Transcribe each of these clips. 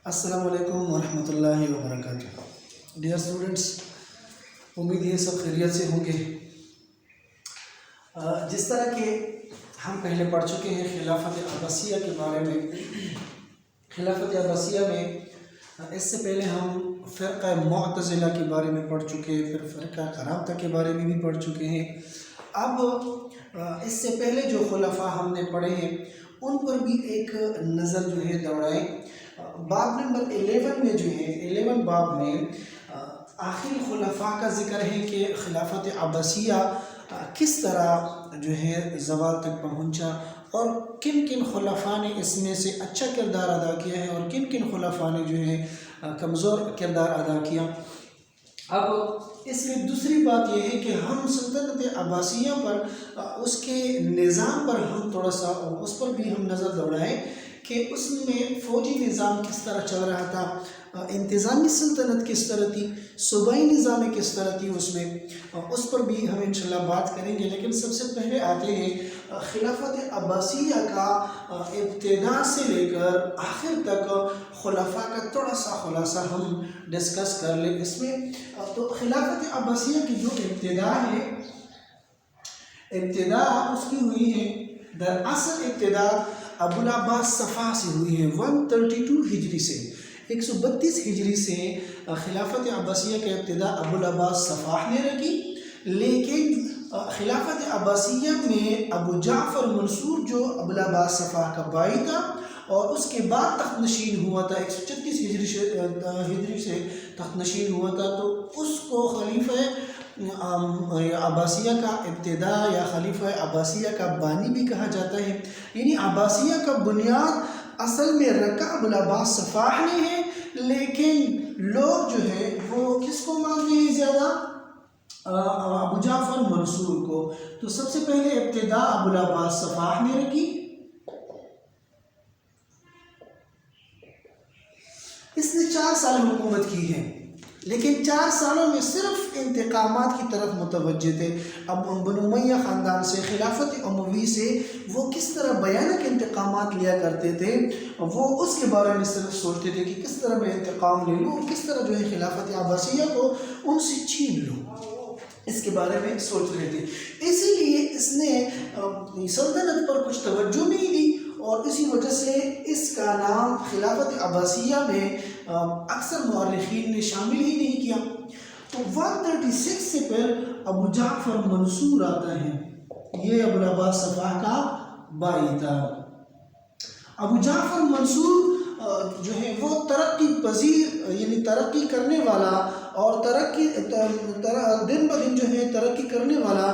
السلام علیکم ورحمۃ اللہ وبرکاتہ۔ ڈیئر اسٹوڈنٹس، امید ہے سب خیریت سے ہوں گے۔ جس طرح کہ ہم پہلے پڑھ چکے ہیں خلافت عباسیہ کے بارے میں، خلافت عباسیہ میں اس سے پہلے ہم فرقہ معتزلہ کے بارے میں پڑھ چکے، پھر فرقہ قرامطہ کے بارے میں بھی پڑھ چکے ہیں۔ اب اس سے پہلے جو خلفاء ہم نے پڑھے ہیں ان پر بھی ایک نظر جو ہے دوڑائیں۔ باب نمبر 11 میں جو ہے 11 باب میں آخری خلفاء کا ذکر ہے کہ خلافت عباسیہ کس طرح جو ہے زوال تک پہنچا اور کن کن خلفاء نے اس میں سے اچھا کردار ادا کیا ہے اور کن کن خلفاء نے جو ہے کمزور کردار ادا کیا۔ اب اس میں دوسری بات یہ ہے کہ ہم سلطنت عباسیہ پر اس کے نظام پر ہم تھوڑا سا اس پر بھی ہم نظر دوڑائیں کہ اس میں فوجی نظام کس طرح چل رہا تھا، انتظامی سلطنت کس طرح تھی، صوبائی نظام کس طرح تھی، اس پر بھی ہم انشاءاللہ بات کریں گے۔ لیکن سب سے پہلے آتے ہیں خلافت عباسیہ کا ابتدا سے لے کر آخر تک خلفاء کا تھوڑا سا خلاصہ ہم ڈسکس کر لیں اس میں۔ تو خلافت عباسیہ کی جو ابتدا ہے، ابتدا اس کی ہوئی ہے، دراصل ابتدا ابو العباس صفاح سے ہوئی ہے 132 ہجری سے، 132 ہجری سے خلافت عباسیہ کا ابتدا ابو العباس صفاح نے رکھی۔ لیکن خلافت عباسیہ میں ابو جعفر منصور جو ابو العباس صفاح کا بھائی تھا اور اس کے بعد تخت نشین ہوا تھا، 136 ہجری سے تخت نشین ہوا تھا، تو اس کو خلیفہ عباسیہ کا ابتدا یا خلیفہ عباسیہ کا بانی بھی کہا جاتا ہے۔ یعنی عباسیہ کا بنیاد اصل میں رکھا ابو العباس صفاح نے ہے، لیکن لوگ جو ہے وہ کس کو مانتے ہیں زیادہ؟ ابو جعفر منصور کو۔ تو سب سے پہلے ابتدا ابو العباس صفاح نے رکھی۔ اس نے 4 سال حکومت کی ہے، لیکن 4 سالوں میں صرف انتقامات کی طرف متوجہ تھے۔ اب بنو امیہ خاندان سے، خلافت اموی سے وہ کس طرح بھیانک انتقامات لیا کرتے تھے، وہ اس کے بارے میں صرف سوچتے تھے کہ کس طرح میں انتقام لے لوں اور کس طرح جو ہے خلافت عباسیہ کو ان سے چھین لوں، اس کے بارے میں سوچ رہے تھے۔ اسی لیے اس نے سلطنت پر کچھ توجہ نہیں دی اور اسی وجہ سے اس کا نام خلافت عباسیہ میں اکثر مورخین نے شامل ہی نہیں کیا۔ تو 136 سے پھر ابو جعفر منصور آتا ہے، یہ ابو العباس صفاح کا بھائی تھا۔ ابو جعفر منصور جو ہے وہ ترقی پذیر، یعنی ترقی کرنے والا اور دن بدن جو ہے ترقی کرنے والا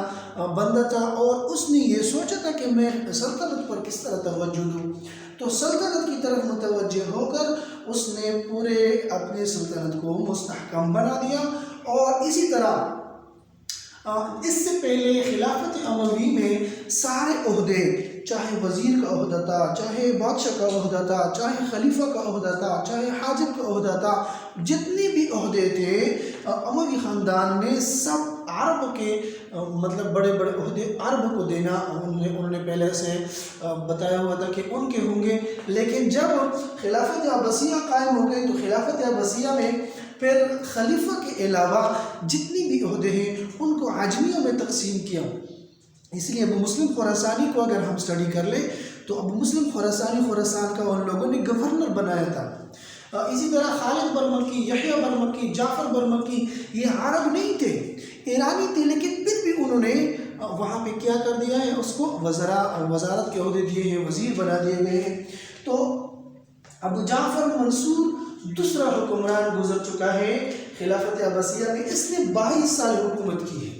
بندہ تھا، اور اس نے یہ سوچا تھا کہ میں سلطنت پر کس طرح توجہ دوں۔ تو سلطنت کی طرف متوجہ ہو کر اس نے پورے اپنے سلطنت کو مستحکم بنا دیا۔ اور اسی طرح اس سے پہلے خلافت اموی میں سارے عہدے، چاہے وزیر کا عہدہ تھا، چاہے بادشاہ کا عہدہ تھا، چاہے خلیفہ کا عہدہ تھا، چاہے حاجب کا عہدہ تھا، جتنے بھی عہدے تھے اموی خاندان نے سب عرب کے مطلب بڑے بڑے عہدے عرب کو دینا انہوں نے پہلے سے بتایا ہوا تھا کہ ان کے ہوں گے۔ لیکن جب خلافت عباسیہ قائم ہو گئی تو خلافت عباسیہ میں پھر خلیفہ کے علاوہ جتنی بھی عہدے ہیں ان کو عجمیوں میں تقسیم کیا۔ اس لیے ابو مسلم خراسانی کو اگر ہم سٹڈی کر لیں تو ابو مسلم خراسانی خراسان کا ان لوگوں نے گورنر بنایا تھا۔ اسی طرح خالد برمکی، یحییٰ برمکی، جعفر برمکی، یہ عرب نہیں تھے، ایرانی تھے، لیکن پھر بھی انہوں نے وہاں پہ کیا کر دیا ہے، اس کو وزارت کے عہدے دیے ہیں، وزیر بنا دیے گئے ہیں۔ تو ابو جعفر منصور دوسرا حکمران گزر چکا ہے خلافت عباسیہ میں، اس نے 22 سال حکومت کی ہے،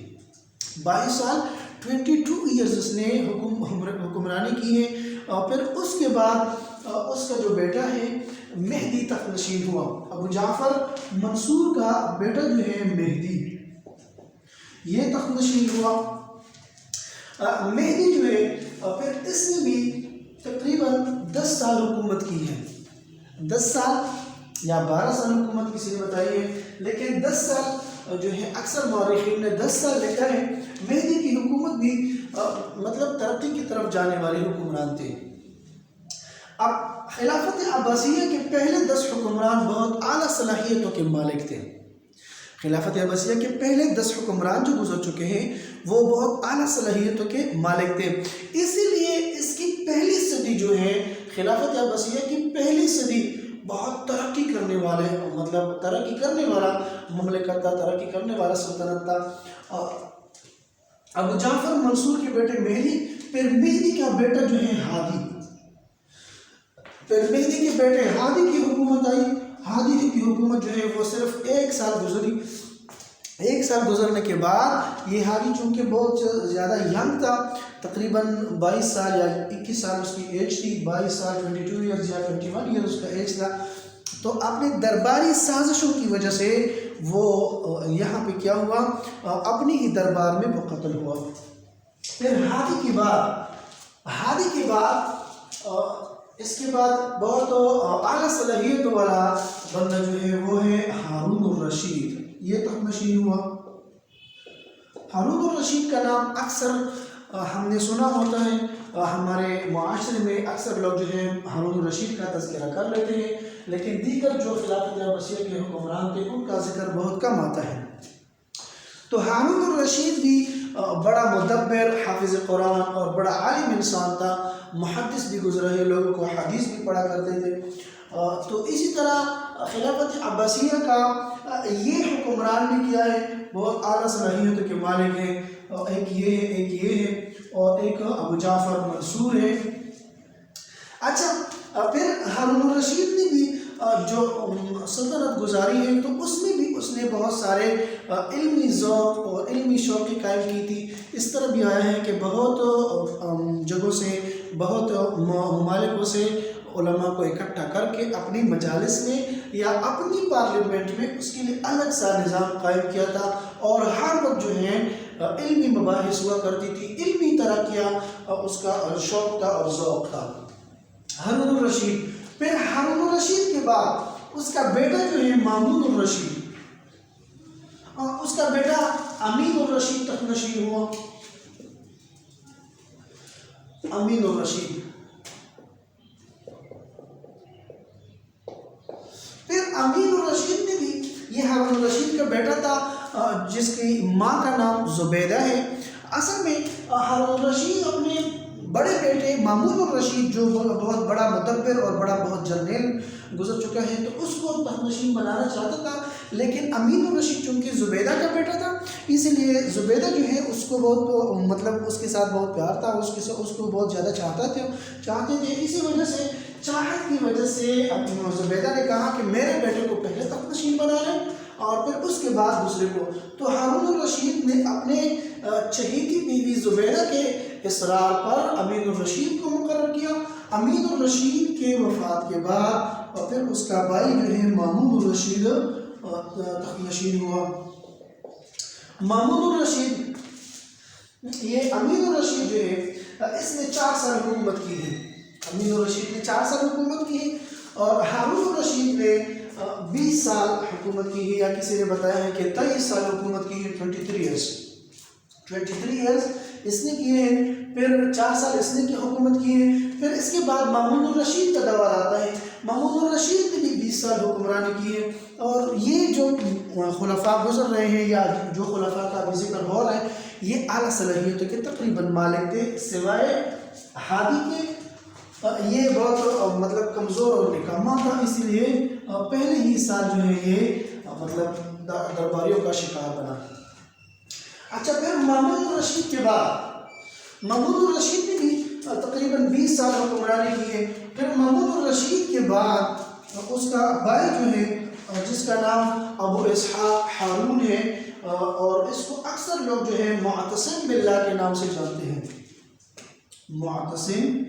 22 سال 22 ایئرز اس نے حکمرانی کی ہے۔ اور پھر اس کے بعد اس کا جو بیٹا ہے مہدی تخت نشین ہوا۔ ابو جعفر منصور کا بیٹا جو ہے مہدی، یہ تخت نشین ہوا۔ مہدی جو ہے پھر اس نے بھی تقریباً 10 سال حکومت کی ہے، 10 سال یا 12 سال حکومت کسی نے بتائی ہے، لیکن 10 سال جو ہے اکثر مورخین نے 10 سال لکھا ہے۔ مہدی کی حکومت بھی مطلب ترقی کی طرف جانے والے حکمران تھے۔ اب خلافت عباسیہ کے پہلے 10 حکمران بہت اعلیٰ صلاحیتوں کے مالک تھے۔ خلافت عباسیہ کے پہلے 10 حکمران جو گزر چکے ہیں وہ بہت اعلیٰ صلاحیتوں کے مالک تھے، اسی لیے اس کی پہلی صدی جو ہے خلافت عباسیہ کی پہلی صدی بہت ترقی کرنے والے ترقی کرنے والا مملکت تھا، ترقی کرنے والا سلطنت تھا۔ ابو جعفر منصور کے بیٹے مہدی، پھر مہدی کا بیٹا جو ہے ہادی، پھر مہدی کے بیٹے ہادی کی حکومت آئی۔ ہادی کی حکومت جو ہے وہ صرف 1 سال گزری۔ 1 سال گزرنے کے بعد یہ ہادی چونکہ بہت زیادہ ینگ تھا، تقریباً 22 سال یا 21 سال اس کی ایج تھی، 22 سال 22 ایئرز یا 21 ایئر اس کا ایج تھا، تو اپنے درباری سازشوں کی وجہ سے وہ یہاں پہ کیا ہوا، اپنی ہی دربار میں وہ قتل ہوا۔ پھر ہادی کے بعد اس کے بعد بہت اعلیٰ صلاحیت والا بندہ جو ہے وہ ہے ہارون الرشید، یہ تخت نشین ہوا۔ ہارون الرشید کا نام اکثر ہم نے سنا ہوتا ہے، ہمارے معاشرے میں اکثر لوگ جو ہیں ہارون الرشید کا تذکرہ کر لیتے ہیں، لیکن دیگر جو خلافت عباسیہ کے حکمران تھے ان کا ذکر بہت کم آتا ہے۔ تو ہارون الرشید بھی بڑا مدبر، حافظ قرآن اور بڑا عالم انسان تھا، محدث بھی گزرا ہے، لوگوں کو حدیث بھی پڑھا کرتے تھے۔ تو اسی طرح خلافت عباسیہ کا یہ حکمران بھی کیا ہے، بہت اعلیٰ صلاحیتوں کے مالک ہیں، ایک یہ ہے اور ایک ابو جعفر منصور ہے۔ اچھا، پھر ہارون الرشید نے بھی جو سلطنت گزاری ہے تو اس میں بھی اس نے بہت سارے علمی ذوق اور علمی شوقی قائم کی تھی۔ اس طرح بھی آیا ہے کہ بہت جگہوں سے، بہت ممالکوں سے علماء کو اکٹھا کر کے اپنی مجالس میں یا اپنی پارلیمنٹ میں اس کے لیے الگ سا نظام قائم کیا تھا، اور ہر وقت جو ہے علمی مباحث ہوا کرتی تھی، علمی ترقیاں اس کا شوق تھا اور ذوق تھا۔ ہارون الرشید، پھر ہارون الرشید کے بعد اس کا بیٹا جو ہے مامون الرشید، اس کا بیٹا امین الرشید تخت نشین ہوا۔ امین الرشید، پھر امین الرشید نے بھی، یہ ہارون الرشید کا بیٹا تھا جس کی ماں کا نام زبیدہ ہے۔ اصل میں ہارون الرشید اپنے بڑے بیٹے مامون الرشید جو بہت بڑا مدبر اور بہت جرنیل گزر چکا ہے تو اس کو تخت نشین بنانا چاہتا تھا، لیکن امین الرشید چونکہ زبیدہ کا بیٹا تھا اسی لیے زبیدہ جو ہے اس کو بہت اس کے ساتھ بہت پیار تھا، اس کو بہت زیادہ چاہتے تھے۔ اسی وجہ سے، چاہت کی وجہ سے زبیدہ نے کہا کہ میرے بیٹے کو پہلے تخت نشین بنا لیں اور پھر اس کے بعد دوسرے کو۔ تو ہارون الرشید نے اپنے چہیتی بیوی زبیدہ کے اصرار پر امین الرشید کو مقرر کیا۔ امین الرشید کے وفات کے بعد اور پھر اس کا بھائی جو ہے مامون الرشید تخت نشین ہوا۔ مامون الرشید، یہ امین الرشید جو ہے اس نے 4 سال حکومت کی ہے۔ امین الرشید نے 4 سال حکومت کی ہے اور ہارون الرشید نے 20 سال حکومت کی ہے، یا کسی نے بتایا ہے کہ 23 سال حکومت کی ہے، 23 ایئرز اس نے کیے ہیں۔ پھر 4 سال اس نے کی حکومت کی ہے۔ پھر اس کے بعد مامون الرشید کا دور آتا ہے۔ مامون الرشید نے بھی 20 سال حکمرانی کی ہے، اور یہ جو خلفاء گزر رہے ہیں یا جو خلفاء کا بھی ذکر ہو رہا ہے یہ اعلیٰ صلاحیتوں کے تقریباً مالک تھے، سوائے ہادی کے۔ یہ بہت کمزور اور نکما تھا، اسی لیے پہلے ہی سال جو ہے یہ درباریوں کا شکار بنا۔ اچھا، پھر مامون الرشید کے بعد، مامون الرشید نے بھی تقریباً 20 سال حکمرانی کی ہے۔ پھر مامون الرشید کے بعد اس کا بھائی جو ہے جس کا نام ابو اسحاق ہارون ہے، اور اس کو اکثر لوگ جو ہے معتصم باللہ کے نام سے جانتے ہیں، معتصم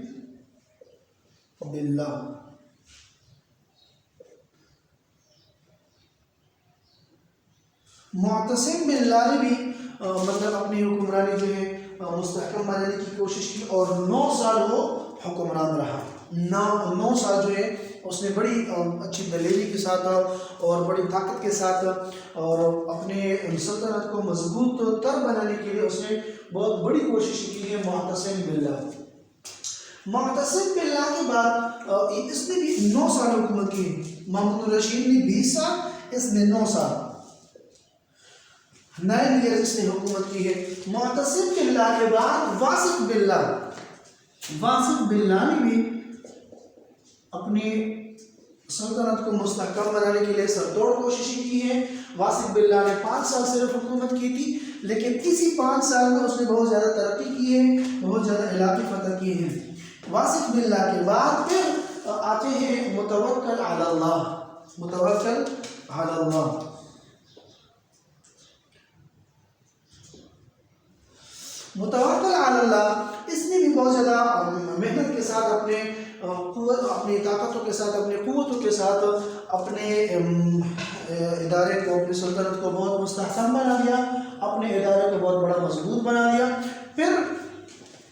باللہ۔ معتصم باللہ نے بھی اپنی حکمرانی جو ہے مستحکم بنانے کی کوشش کی، اور 9 سال وہ حکمران رہا۔ 9 سال جو ہے اس نے بڑی اچھی دلیری کے ساتھ اور بڑی طاقت کے ساتھ اور اپنے سلطنت کو مضبوط تر بنانے کے لیے اس نے بہت بڑی کوشش کی ہے، معتصم باللہ۔ معتصم باللہ کے بعد اس نے بھی 9 سال حکومت کی. محمود الرشید نے 20 سال، اس نے 9 سال، 9 ایئر اس نے حکومت کی ہے. معتصم باللہ کے بعد واثق باللہ، واثق باللہ نے بھی اپنی سلطنت کو مستحکم بنانے کے لیے سرتوڑ کوششیں کی ہیں. واثق باللہ نے 5 سال صرف حکومت کی تھی، لیکن اسی 5 سال میں اس نے بہت زیادہ ترقی کی ہے، بہت زیادہ علاقے فتح کیے ہیں. واثق باللہ کے بعد پھر آتے ہیں متوکل علی اللہ. متوکل علی اللہ، متوکل علی اللہ، اس نے بھی بہت زیادہ محنت کے ساتھ اپنے اپنی طاقتوں کے ساتھ، اپنی قوتوں کے ساتھ اپنے ادارے کو، اپنی سلطنت کو بہت مستحکم بنا دیا، اپنے ادارے کو بہت بڑا مضبوط بنا دیا. پھر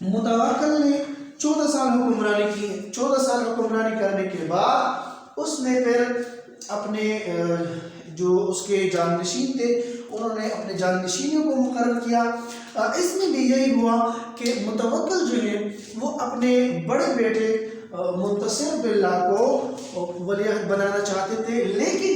متوکل نے 14 سال حکمرانی کی. 14 سال حکمرانی کرنے کے بعد اس نے پھر اپنے جو اس کے جانشین تھے انہوں نے اپنے جانشینوں کو مقرر کیا. اس میں بھی یہی ہوا کہ متوکل جو ہے وہ اپنے بڑے بیٹے منتصر باللہ کو ولیعہد بنانا چاہتے تھے، لیکن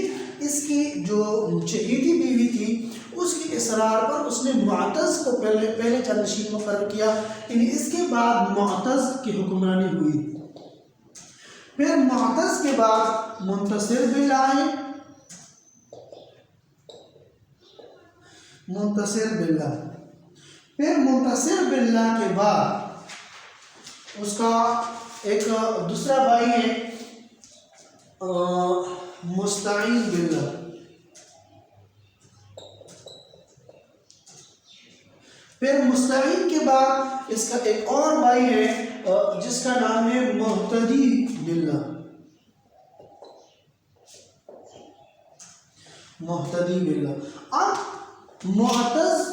اس کی جو چہیتی بیوی تھی اس کی اصرار پر اس نے معتز کو پہلے جانشین مقرر کیا. یعنی اس کے بعد معتز کی حکمرانی ہوئی. پھر معتز کے بعد منتصر باللہ آئے. منتصر باللہ، پھر منتصر باللہ کے بعد اس کا ایک دوسرا بھائی ہے مستعین باللہ. پھر مستعین کے بعد اس کا ایک اور بھائی ہے جس کا نام ہے مہتدی باللہ. مہتدی باللہ. اب معتز،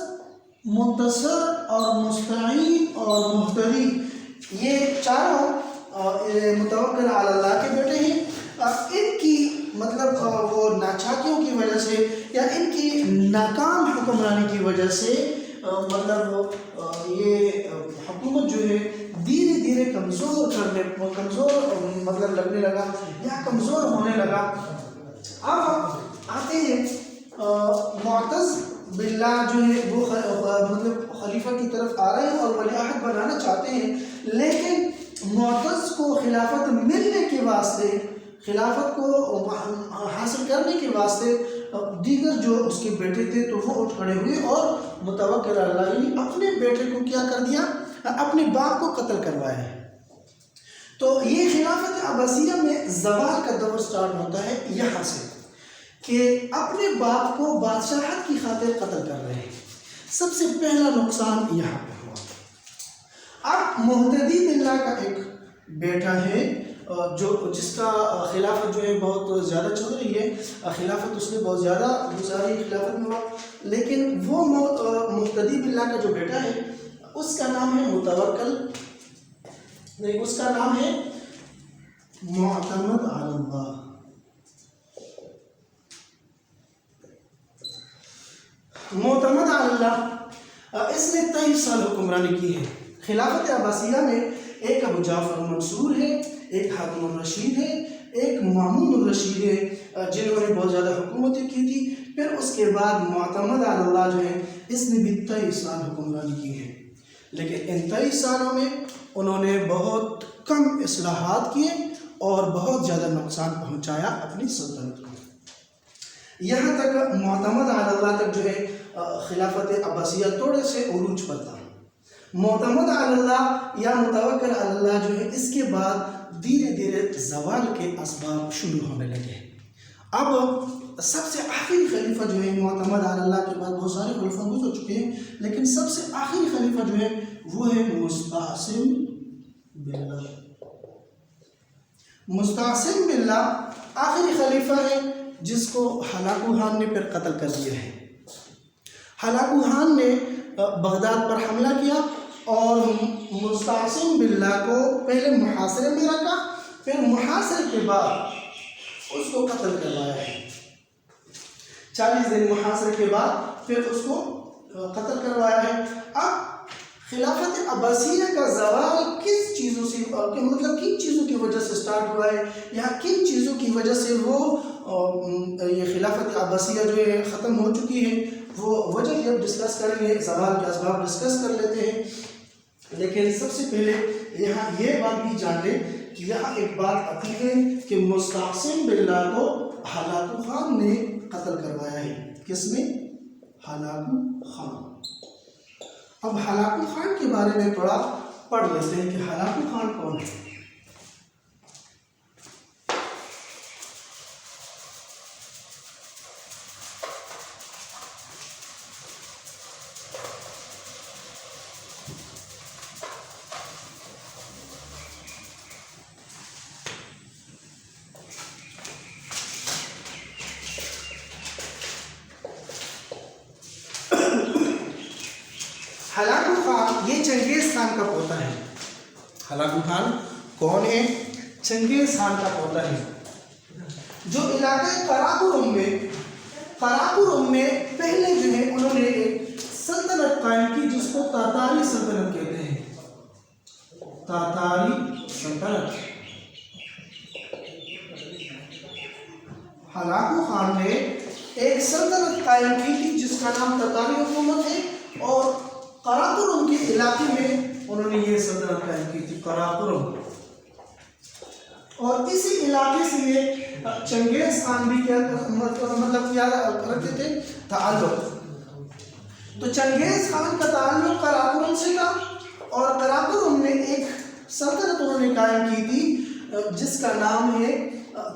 منتصر اور مستعین اور مہتدی یہ چاروں متوکل علی اللہ کے بیٹے ہیں. ان کی مطلب وہ ناچاکیوں کی وجہ سے یا ان کی ناکام حکمرانی کی وجہ سے مطلب یہ حکومت جو ہے دھیرے دھیرے کمزور مطلب لگنے لگا یا کمزور ہونے لگا. اب آتے ہیں معتز باللہ جو ہے وہ مطلب خلیفہ کی طرف آ رہے ہیں اور ولیعہد بنانا چاہتے ہیں، لیکن معتز کو خلافت ملنے کے واسطے، خلافت کو حاصل کرنے کے واسطے دیگر جو اس کے بیٹے تھے تو وہ اٹھ کھڑے ہوئے اور متوکل اللہ نے اپنے بیٹے کو کیا کر دیا، اپنے باپ کو قتل کروایا ہے. تو یہ خلافت عباسیہ میں زوال کا دور سٹارٹ ہوتا ہے یہاں سے کہ اپنے باپ کو بادشاہت کی خاطر قتل کر رہے ہیں. سب سے پہلا نقصان یہاں پہ ہوا. اب مہتدی باللہ کا ایک بیٹا ہے جس کا خلافت جو ہے بہت زیادہ چل رہی ہے، خلافت اس نے بہت زیادہ گزاری خلافت میں، لیکن وہ مہتدی باللہ کا جو بیٹا ہے اس کا نام ہے متوکل، نہیں اس کا نام ہے معتمد علی اللہ. معتمد علی اللہ اس نے 23 سال حکمرانی کی ہے. خلافت عباسیہ میں ایک ابو جعفر منصور ہے، ایک ہارون الرشید ہے، ایک مامون الرشید ہے جنہوں نے بہت زیادہ حکومتیں کی تھی. پھر اس کے بعد معتمد علی اللہ جو ہے اس نے بھی 23 سال حکمرانی کی ہے، لیکن ان 23 سالوں میں انہوں نے بہت کم اصلاحات کیے اور بہت زیادہ نقصان پہنچایا اپنی سلطنت کو. یہاں تک معتمد علی اللہ تک جو ہے خلافت عباسیہ تھوڑے سے عروج پر تھا. معتمد علی اللہ یا متوکل علی اللہ جو ہے اس کے بعد دھیرے دھیرے زوال کے اسباب شروع ہونے لگے. اب سب سے آخری خلیفہ جو ہے معتمد علی اللہ کے بعد بہت سارے خلیفہ گزر چکے ہیں، لیکن سب سے آخری خلیفہ جو ہے وہ ہے مستعصم باللہ. مستعصم باللہ آخری خلیفہ ہے جس کو ہلاکو خان نے پھر قتل کر دیا ہے. ہلاکو خان نے بغداد پر حملہ کیا اور مستعصم باللہ کو پہلے محاصرے میں رکھا، پھر محاصرے کے بعد اس کو قتل کروایا ہے. 40 دن محاصرے کے بعد پھر اس کو قتل کروایا ہے. اب خلافت عباسیہ کا زوال کس چیزوں سے مطلب کن چیزوں کی وجہ سے سٹارٹ ہوا ہے یا کن چیزوں کی وجہ سے وہ یہ خلافت عباسیہ جو ہے ختم ہو چکی ہے، وہ وجہ جب ڈسکس کریں گے، زوال کے اسباب ڈسکس کر لیتے ہیں۔ لیکن سب سے پہلے یہاں یہ بات بھی جان لیں کہ یہاں ایک بات آتی ہے کہ مستعصم باللہ کو ہلاکو خان نے قتل کروایا ہے۔ کس نے؟ Hulagu Khan. اب ہلاکو خان کے بارے میں تھوڑا پڑھ لیتے ہیں کہ ہلاکو خان کون ہے۔ ہلاکو خان یہ چنگیز خان کا پوتا ہے۔ ہلاکو خان کون ہے؟ چنگیز خان کا پوتا ہے، جو علاقہ قراقرم میں پہلے جو ہے انہوں نے ایک سلطنت قائم کی جس کو تاتاری سلطنت کہتے ہیں۔ تاتاری سلطنت۔ ہلاکو خان نے ایک سلطنت قائم کی تھی جس کا نام تاتاری حکومت ہے، اور قراقرم کے علاقے میں انہوں نے یہ سلطنت قائم کی تھی، قراقرم۔ اور اسی علاقے سے یہ چنگیز خان بھی کیا مطلب کیا رکھتے تھے؟ تعلق۔ تو چنگیز خان کا تعلق قراقرم سے تھا، اور قراقرم میں ایک سلطنت انہوں نے قائم کی تھی جس کا نام ہے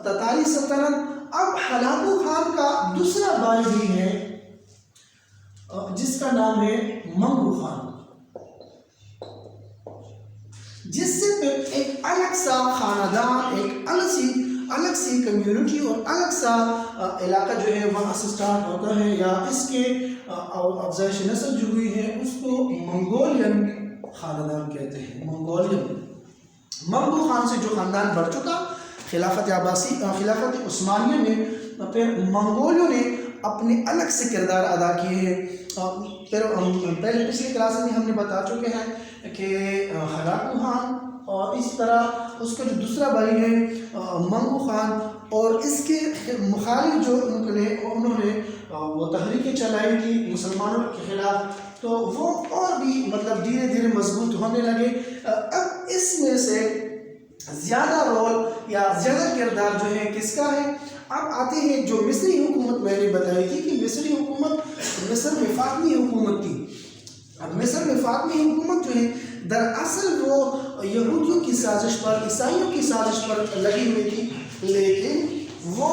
تاتاری سلطنت۔ اب ہلاکو خان کا دوسرا بھائی بھی ہے جس کا نام ہے منگو خان، جس سے پھر ایک الگ سا خاندان، ایک الگ سی کمیونٹی اور الگ سا علاقہ جو ہے وہاں سے سٹارٹ ہوتا ہے، یا اس کے افزائش نسل جو ہوئی ہے اس کو منگولین خاندان کہتے ہیں۔ منگو خان سے جو خاندان بڑھ چکا خلافت عثمانیہ میں، پھر منگولیوں نے اپنے الگ سے کردار ادا کیے ہیں۔ پھر پہلے پچھلی کلاس میں ہم نے بتا چکے ہیں کہ ہلاکو خان اور اس طرح اس کا جو دوسرا بھائی ہے منگو خان، اور اس کے مخالف جو انہوں نے وہ تحریکیں چلائی تھی مسلمانوں کے خلاف، تو وہ اور بھی مطلب دھیرے دھیرے مضبوط ہونے لگے۔ اب اس میں سے زیادہ رول یا زیادہ کردار جو ہے کس کا ہے؟ اب آتے ہیں جو مصری حکومت میں نے بتائی تھی کہ مصری حکومت مصر میں فاطمی حکومت تھی۔ اب مصر میں فاطمی حکومت جو ہے دراصل وہ یہودیوں کی سازش پر، عیسائیوں کی سازش پر لگی ہوئی تھی، لیکن وہ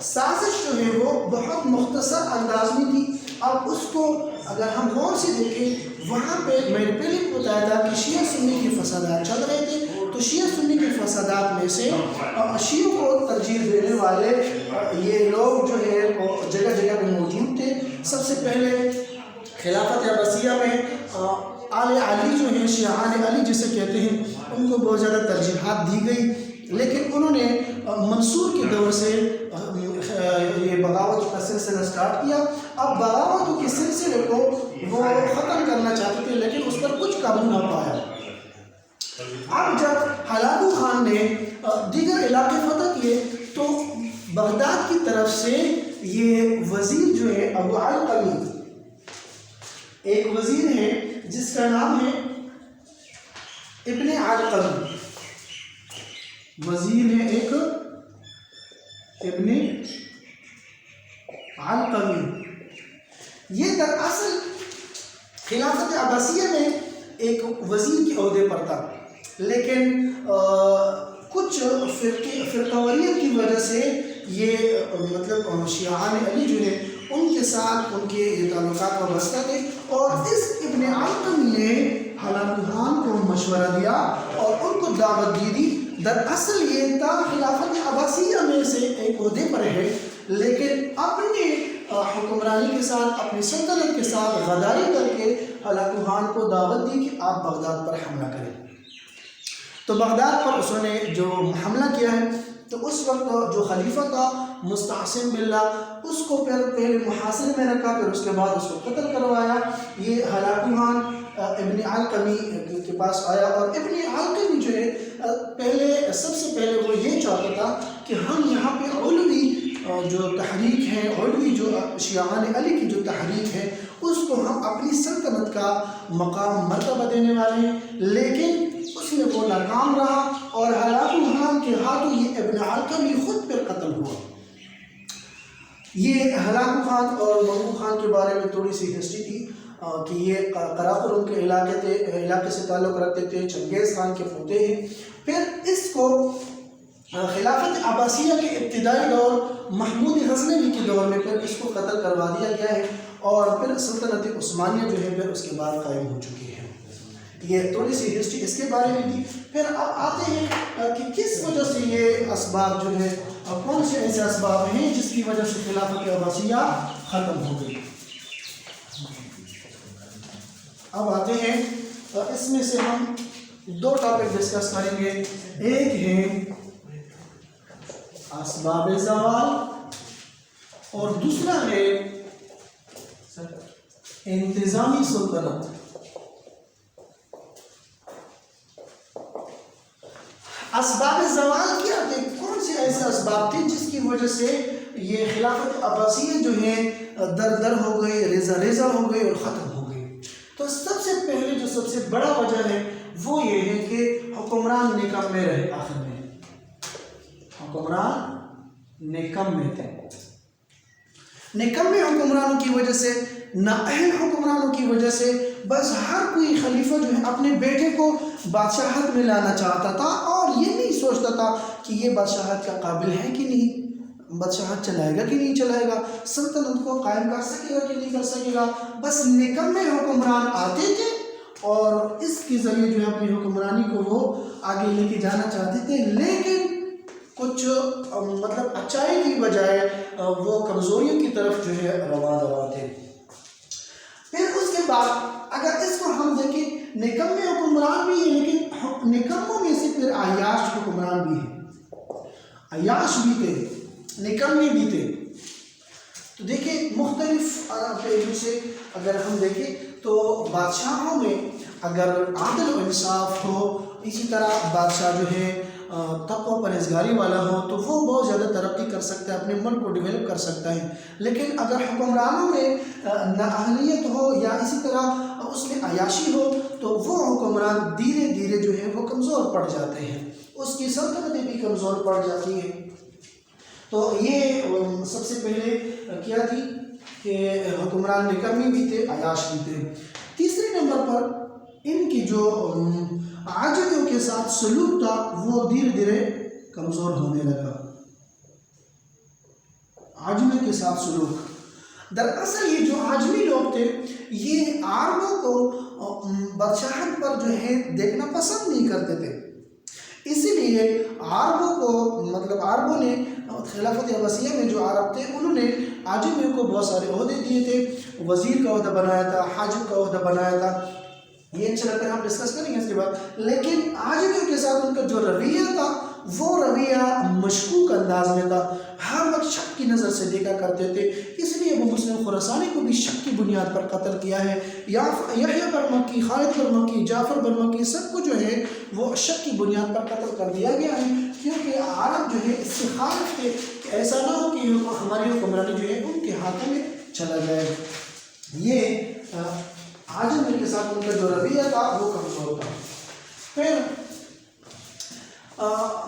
سازش جو ہے وہ بہت مختصر انداز میں تھی۔ اب اس کو اگر ہم غور سے دیکھیں، وہاں پہ میں نے پہلے بتایا تھا کہ شیعہ سنی کے فسادات چل رہے تھے، تو شیعہ سنی کے فسادات میں سے شیعوں کو ترجیح دینے والے یہ لوگ جو ہے وہ جگہ جگہ پہ موجود تھے۔ سب سے پہلے خلافت عباسیہ میں آل علی جو ہیں، شیعان علی جسے کہتے ہیں، ان کو بہت زیادہ ترجیحات دی گئی، لیکن انہوں نے منصور کے دور سے یہ بغاوت کا سلسلہ سٹارٹ کیا۔ اب بغاوت کے سلسلے کو وہ ختم کرنا چاہتے تھے، لیکن اس پر کچھ قابو نہ پایا۔ اب جب ہلاکو خان نے دیگر علاقے فتح کیے تو بغداد کی طرف سے یہ وزیر جو ہے ابو القمی، ایک وزیر ہے جس کا نام ہے ابن القمی، وزیر ہے ایک ابن القمی۔ یہ دراصل خلافت عباسیہ میں ایک وزیر کے عہدے پر تھا، لیکن کچھ فرقواریت کی وجہ سے یہ مطلب شیعان علی جو ہے ان کے ساتھ ان کے یہ تعلقات وابستہ تھے، اور اس ابن القمی نے ہلاکو خان کو مشورہ دیا اور ان کو دعوت دی۔ دراصل یہ تھا خلافت عباسیہ میں سے ایک عہدے پر ہے، لیکن اپنے حکمرانی کے ساتھ، اپنی سلطنت کے ساتھ غداری کر کے ہلاکو خان کو دعوت دی کہ آپ بغداد پر حملہ کریں۔ تو بغداد پر اس نے جو حملہ کیا ہے، تو اس وقت جو خلیفہ تھا مستعصم باللہ، اس کو پہلے محاصرے میں رکھا، پھر اس کے بعد اس کو قتل کروایا۔ یہ ہلاکو خان ابن علقمی کے پاس آیا، اور ابن علقمی جو ہے سب سے پہلے وہ یہ چاہتا تھا کہ ہم یہاں پہ علوی جو تحریک ہے، علوی جو شیعان علی کی جو تحریک ہے، اس کو ہم اپنی سلطنت کا مقام مرتبہ دینے والے ہیں، لیکن اس میں وہ ناکام رہا اور ہلاکو خان کے ہاتھوں یہ ابن علقمی خود پر قتل ہوا۔ یہ ہلاکو خان اور مرو خان کے بارے میں تھوڑی سی ہسٹری تھی کہ یہ قراقرم کے علاقے سے تعلق رکھتے تھے، چنگیز خان کے پوتے ہیں۔ پھر اس کو خلافت عباسیہ کے ابتدائی دور محمود غزنوی کے دور میں پھر اس کو قتل کروا دیا گیا ہے، اور پھر سلطنت عثمانیہ جو ہے پھر اس کے بعد قائم ہو چکی ہے۔ یہ تھوڑی سی ہسٹری اس کے بارے میں تھی۔ پھر اب آتے ہیں کہ کس وجہ سے یہ اسباب جو ہے، کون سے ایسے اسباب ہیں جس کی وجہ سے خلافت عباسیہ ختم ہو گئی۔ اب آتے ہیں اس میں سے ہم دو ٹاپک ڈسکس کریں گے، ایک ہے اسباب زوال اور دوسرا ہے انتظامی سلطنت۔ اسباب زوال کیا تھے؟ کون سے ایسے اسباب تھے جس کی وجہ سے یہ خلافت عباسیہ جو ہے در در ہو گئی، ریزہ ریزہ ہو گئی اور ختم ہو گئی؟ تو سب سے پہلے جو سب سے بڑا وجہ ہے وہ یہ ہے کہ حکمران نکمے رہے، آخر میں حکمران نکمے تھے۔ نکمے حکمرانوں کی وجہ سے، نااہل حکمرانوں کی وجہ سے، بس ہر کوئی خلیفہ جو ہے اپنے بیٹے کو بادشاہت میں لانا چاہتا تھا اور یہ نہیں سوچتا تھا کہ یہ بادشاہت کا قابل ہے کہ نہیں، بادشاہت چلائے گا کہ نہیں چلائے گا، سلطنت کو قائم کر سکے گا کہ نہیں کر سکے گا۔ بس نکمے حکمران آتے تھے اور اس کے ذریعے جو ہے اپنی حکمرانی کو وہ آگے لے کے جانا چاہتے تھے، لیکن کچھ مطلب اچائی کی بجائے وہ کمزوریوں کی طرف جو ہے رواں تھے۔ پھر اس کے بعد اگر اس کو ہم دیکھیں، نکمے حکمران بھی ہیں، لیکن نکموں میں سے پھر عیاش حکمران بھی ہیں، عیاش بھی تھے، نکمے بھی تھے۔ تو دیکھیں مختلف پہلو سے اگر ہم دیکھیں تو بادشاہوں میں اگر عدل و انصاف ہو، اسی طرح بادشاہ جو ہے تقوی و پرہیزگاری والا ہو تو وہ بہت زیادہ ترقی کر سکتا ہے، اپنے ملک کو ڈیولپ کر سکتا ہے۔ لیکن اگر حکمرانوں میں نااہلیت ہو یا اسی طرح اس میں عیاشی ہو تو وہ حکمران دھیرے دھیرے جو ہے وہ کمزور پڑ جاتے ہیں، اس کی سلطنتیں بھی کمزور پڑ جاتی ہیں۔ تو یہ سب سے پہلے کیا تھی کہ حکمران نکمی بھی تھے، عیاش بھی تھے۔ تیسرے نمبر پر ان کی جو عاجمیوں کے ساتھ سلوک تھا وہ دھیرے دھیرے کمزور ہونے لگا۔ عاجمیوں کے ساتھ سلوک، دراصل یہ جو عاجمی لوگ تھے یہ عربوں کو بادشاہت پر جو ہے دیکھنا پسند نہیں کرتے تھے، اسی لیے عربوں نے خلافت عباسیہ میں جو عرب تھے انہوں نے عاجمیوں کو بہت سارے عہدے دیے تھے، وزیر کا عہدہ بنایا تھا، حاجب کا عہدہ بنایا تھا، یہ انشاءاللہ پھر ہم ڈسکس کریں گے اس کے بعد۔ لیکن عاجمیوں کے ساتھ ان کا جو رویہ تھا وہ رویہ مشکوک انداز میں تھا، ہر وقت شک کی نظر سے دیکھا کرتے تھے، اس لیے ابو مسلم خراسانی کو بھی شک کی بنیاد پر قتل کیا ہے۔ یحییٰ برمکی، خالد برمکی، جعفر برمکی سب کو جو ہے وہ شک کی بنیاد پر قتل کر دیا گیا ہے، کیونکہ عرب جو ہے اس سے خالف تھے کہ ایسا نہ ہو کہ ہماری حکمرانی جو ہے ان کے ہاتھوں میں چلا جائے۔ یہ عاجمی کے ساتھ ان کا جو رویہ تھا وہ کمزور تھا۔ پھر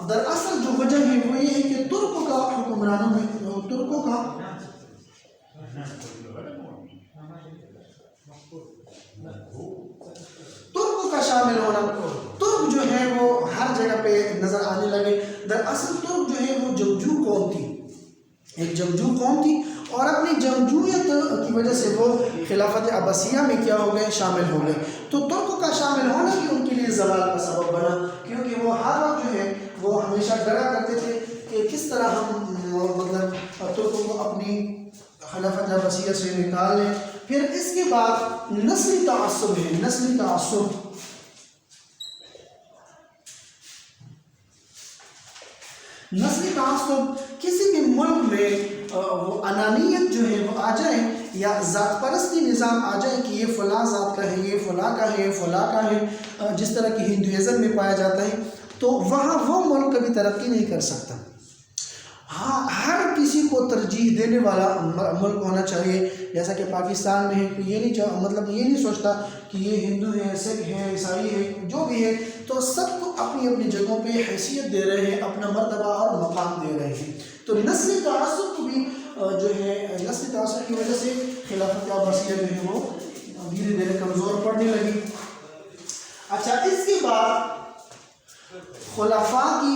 دراصل جو وجہ ہے وہ یہ ہے کہ ترکوں کا حکمرانوں میں ترکوں کا شامل ہونا، ترک جو ہے وہ ہر جگہ پہ نظر آنے لگے۔ دراصل ترک جو ہے وہ جنگجو قوم تھی، ایک جنگجو قوم تھی، اور اپنی جنگجویت کی وجہ سے وہ خلافت عباسیہ میں کیا ہو گئے، شامل ہو گئے۔ تو ترکوں کا شامل ہونا بھی ان کے لیے زوال کا سبب بنا، کیونکہ وہ ہر وقت جو ہے وہ ہمیشہ ڈرا کرتے تھے کہ کس طرح ہم ترکوں کو اپنی خلافت عباسیہ سے نکال لیں۔ پھر اس کے بعد نسلی تعصب ہے، نسلی تعصب۔ نسلی تعصب کسی بھی ملک میں وہ انانیت جو ہے وہ آ جائے یا ذات پرستی نظام آ جائے کہ یہ فلاں ذات کا ہے، یہ فلاں کا ہے، فلاں کا ہے، جس طرح کہ ہندوازم میں پایا جاتا ہے، تو وہاں وہ ملک کبھی ترقی نہیں کر سکتا۔ ہاں، ہر کسی کو ترجیح دینے والا ملک ہونا چاہیے، جیسا کہ پاکستان میں ہے، کوئی یہ نہیں مطلب یہ نہیں سوچتا کہ یہ ہندو ہے، سکھ ہے، عیسائی ہے، جو بھی ہے، تو سب کو اپنی اپنی جگہوں پہ حیثیت دے رہے ہیں، اپنا مرتبہ اور مقام دے رہے ہیں۔ تو نسلی تعصب کو بھی جو ہے نسلی تعصب کی وجہ سے خلافت عباسیہ جو ہے وہ دھیرے دھیرے کمزور پڑنے لگی۔ اچھا، اس کے بعد خلفاء کی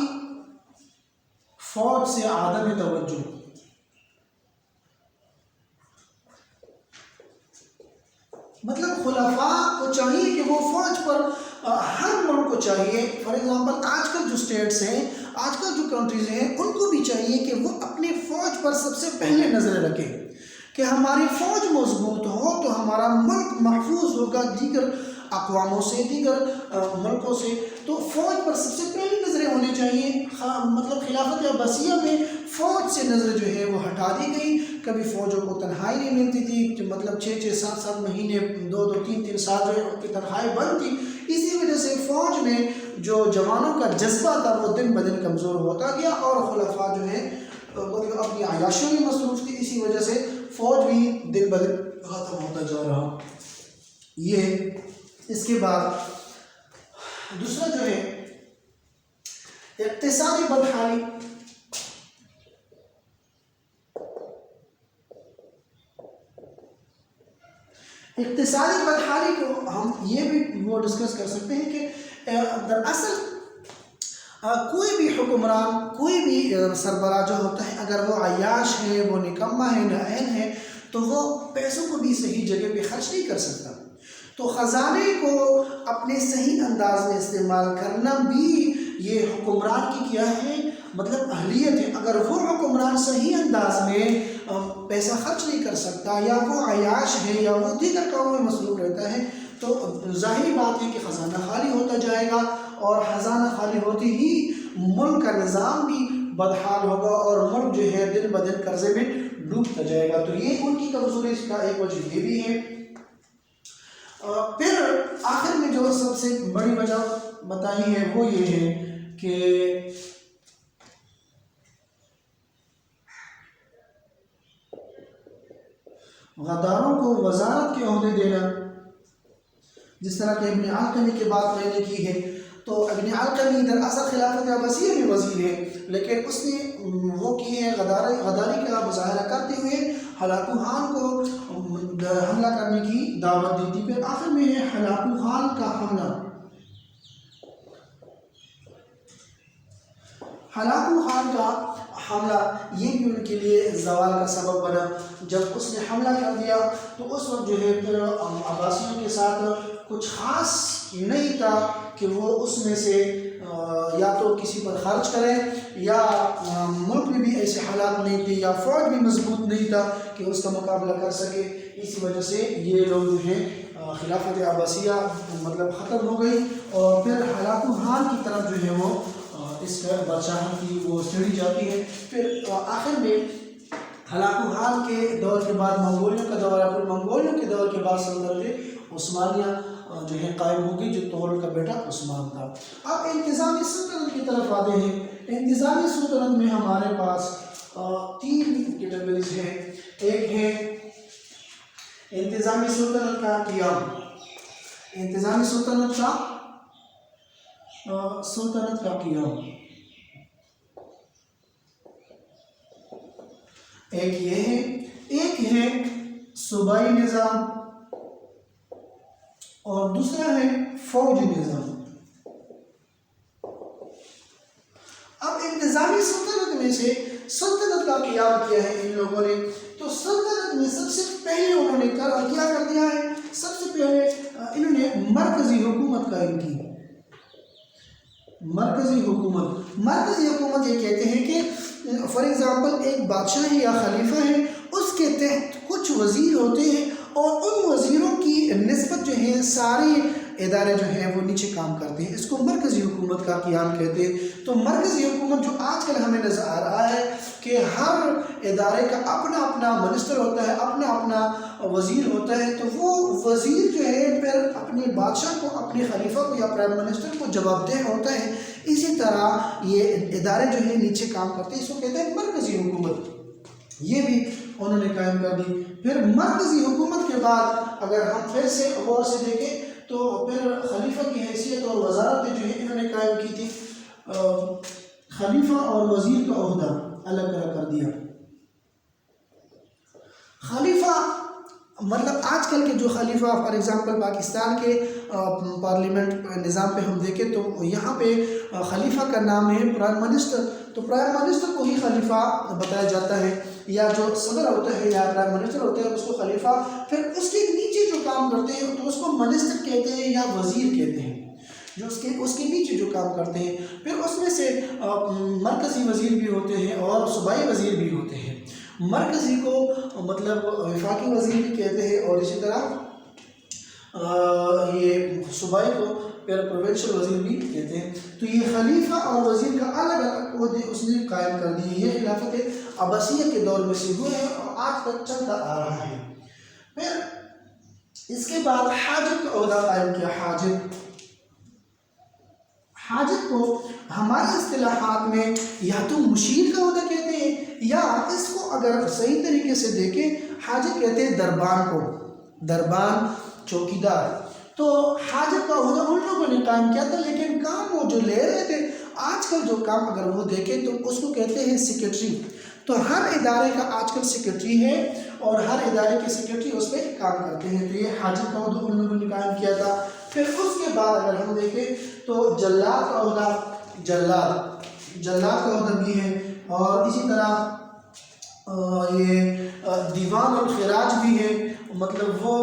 فوج سے عدم توجہ۔ مطلب خلفاء کو چاہیے کہ وہ فوج پر ہر ملک کو چاہیے، فار ایگزامپل آج کل جو اسٹیٹس ہیں، آج کل جو کنٹریز ہیں، ان کو بھی چاہیے کہ وہ اپنی فوج پر سب سے پہلے نظر رکھیں کہ ہماری فوج مضبوط ہو تو ہمارا ملک محفوظ ہوگا دیگر اقواموں سے، دیگر ملکوں سے۔ تو فوج پر سب سے پہلی نظریں ہونی چاہیے۔ مطلب خلافت عباسیہ میں فوج سے نظر جو ہے وہ ہٹا دی گئی، کبھی فوجوں کو تنہائی نہیں ملتی تھی، مطلب 6 7 مہینے، 2 3 سال جو ہے ان کی تنہائی بند تھی۔ اسی وجہ سے فوج میں جو جوانوں کا جذبہ تھا وہ دن بدن کمزور ہوتا گیا، اور خلفاء جو ہے مطلب اپنی عیاشیوں میں مصروف تھی، اسی وجہ سے فوج بھی دن بدن ختم ہوتا جا رہا۔ یہ اس کے بعد دوسرا جو ہے اقتصادی بدحالی۔ اقتصادی بدحالی کو ہم یہ بھی وہ ڈسکس کر سکتے ہیں کہ دراصل کوئی بھی حکمران، کوئی بھی سربراہ جو ہوتا ہے، اگر وہ عیاش ہے، وہ نکمہ ہے، نااہل ہے، تو وہ پیسوں کو بھی صحیح جگہ پہ خرچ نہیں کر سکتا۔ تو خزانے کو اپنے صحیح انداز میں استعمال کرنا بھی یہ حکمران کی کیا ہے، مطلب اہلیت ہے۔ اگر وہ حکمران صحیح انداز میں پیسہ خرچ نہیں کر سکتا، یا وہ عیاش ہے، یا وہ دیگر کاموں میں مصروف رہتا ہے، تو ظاہری بات ہے کہ خزانہ خالی ہوتا جائے گا، اور خزانہ خالی ہوتے ہی ملک کا نظام بھی بدحال ہوگا، اور ملک جو ہے دن بدن قرضے میں ڈوبتا جائے گا۔ تو یہ ان کی کمزوری کا ایک وجہ یہ بھی ہے۔ پھر آخر میں جو سب سے بڑی وجہ بتائی ہے وہ یہ ہے کہ غداروں کو وزارت کے عہدے دینا، جس طرح کہ ابن علقمی کی بات میں نے کی ہے۔ تو ابن علقمی دراصل خلافت عباسیہ میں وزیر ہے، لیکن اس نے وہ کی ہے غداری کا مظاہرہ کرتے ہوئے ہلاکو خان کو حملہ کرنے کی دعوت دی تھی۔ پھر آخر میں ہے ہلاکو خان کا حملہ۔ ہلاکو خان کا حملہ یہ بھی ان کے لیے زوال کا سبب بنا۔ جب اس نے حملہ کر دیا تو اس وقت جو ہے پھر عباسیوں کے ساتھ کچھ خاص نہیں تھا کہ وہ اس میں سے یا تو کسی پر خرچ کریں، یا ملک میں بھی ایسے حالات نہیں تھے، یا فوج بھی مضبوط نہیں تھا کہ اس کا مقابلہ کر سکے۔ اسی وجہ سے یہ لوگ جو ہیں خلافت عباسیہ مطلب ختم ہو گئی، اور پھر ہلاکو خان کی طرف جو ہے وہ اس کا بادشاہت کی وہ چڑھی جاتی ہے۔ پھر آخر میں ہلاکو خان کے دور کے بعد منگولیوں کا دور ہے، پھر منگولیوں کے دور کے بعد سلطنت عثمانیہ جو ہے قائم ہوگی، جو طغرل کا بیٹا عثمان تھا۔ اب انتظامی سلطنت کی طرف آتے ہیں۔ انتظامی سلطنت میں ہمارے پاس 3 کیٹیگریز ہیں۔ ایک ہے انتظامی سلطنت کا قیام، انتظامی سلطنت کا قیام۔ ایک یہ ہے، ایک ہے صوبائی نظام، اور دوسرا ہے فوجی نظام۔ اب انتظامی سلطنت میں سے سلطنت کا قیام کیا ہے ان لوگوں نے، تو سلطنت میں سب سے پہلے انہوں نے کیا کر دیا ہے، سب سے پہلے انہوں نے مرکزی حکومت قائم کی۔ مرکزی حکومت یہ کہتے ہیں کہ فار ایگزامپل ایک بادشاہ ہے یا خلیفہ ہے، اس کے تحت کچھ وزیر ہوتے ہیں، اور ان وزیروں کی نسبت جو ہے ساری ادارے جو ہیں وہ نیچے کام کرتے ہیں. اس کو مرکزی حکومت کا قیام کہتے ہیں. تو مرکزی حکومت جو آج کل ہمیں نظر آ رہا ہے کہ ہر ادارے کا اپنا اپنا منسٹر ہوتا ہے, اپنا اپنا وزیر ہوتا ہے, تو وہ وزیر جو ہے پھر اپنے بادشاہ کو, اپنے خلیفہ کو یا پرائم منسٹر کو جواب دہ ہوتا ہے. اسی طرح یہ ادارے جو ہیں نیچے کام کرتے ہیں, اس کو کہتے ہیں مرکزی حکومت. یہ بھی انہوں نے قائم کر دی. پھر مرکزی حکومت کے بعد اگر ہم پھر سے غور سے دیکھیں تو پھر خلیفہ کی حیثیت اور وزارتیں جو ہے انہوں نے قائم کی تھی. خلیفہ اور وزیر کا عہدہ الگ الگ کر دیا. خلیفہ مطلب آج کل کے جو خلیفہ فار ایگزامپل پاکستان کے پارلیمنٹ نظام پہ ہم دیکھیں تو یہاں پہ خلیفہ کا نام ہے پرائم منسٹر. تو پرائم منسٹر کو ہی خلیفہ بتایا جاتا ہے, یا جو صدر ہوتا ہے یا پرائم منسٹر ہوتا ہے اس کو خلیفہ. پھر اس کے نیچے جو کام کرتے ہیں تو اس کو منسٹر کہتے ہیں یا وزیر کہتے ہیں, جو اس کے نیچے جو کام کرتے ہیں. پھر اس میں سے مرکزی وزیر بھی ہوتے ہیں اور صوبائی وزیر بھی ہوتے ہیں. مرکزی کو مطلب وفاقی وزیر بھی کہتے ہیں, اور اسی طرح یہ صوبائی کو پھر پروونشل وزیر بھی کہتے ہیں. تو یہ خلیفہ اور وزیر کا الگ الگ عہدے اس نے قائم کر دیے. یہ خلافت عباسیہ کے دور میں سے ہوئے ہیں اور آج تک چلتا آ رہا ہے. پھر اس کے بعد حاجب کا عہدہ قائم کیا. حاجب کو ہمارے اصطلاحات میں یا تو مشیر کا عہدہ کہتے ہیں, یا اس کو اگر صحیح طریقے سے دیکھیں حاجب کہتے ہیں دربان کو, دربان چوکیدار. تو حاجب کا عہدہ ان لوگوں نے قائم کیا تھا, لیکن کام وہ جو لے رہے تھے آج کل جو کام اگر وہ دیکھیں تو اس کو کہتے ہیں سیکرٹری. تو ہر ادارے کا آج کل سیکرٹری ہے اور ہر ادارے کے سیکرٹری اس پہ کام کرتے ہیں. تو یہ حاجب کا عہدہ ان لوگوں نے قائم کیا تھا. پھر اس کے بعد اگر ہم دیکھیں تو جلاد کا عہدہ, جلاد کا عہدہ بھی ہے. اور اسی طرح یہ دیوان الخراج بھی ہے, مطلب وہ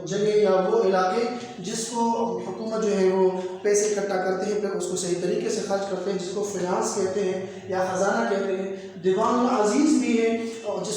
جگہ یا وہ علاقے جس کو حکومت جو ہے وہ پیسے اکٹھا کرتے ہیں پھر اس کو صحیح طریقے سے خرچ کرتے ہیں, جس کو فنانس کہتے ہیں یا خزانہ کہتے ہیں. دیوان العزیز بھی ہے اور جس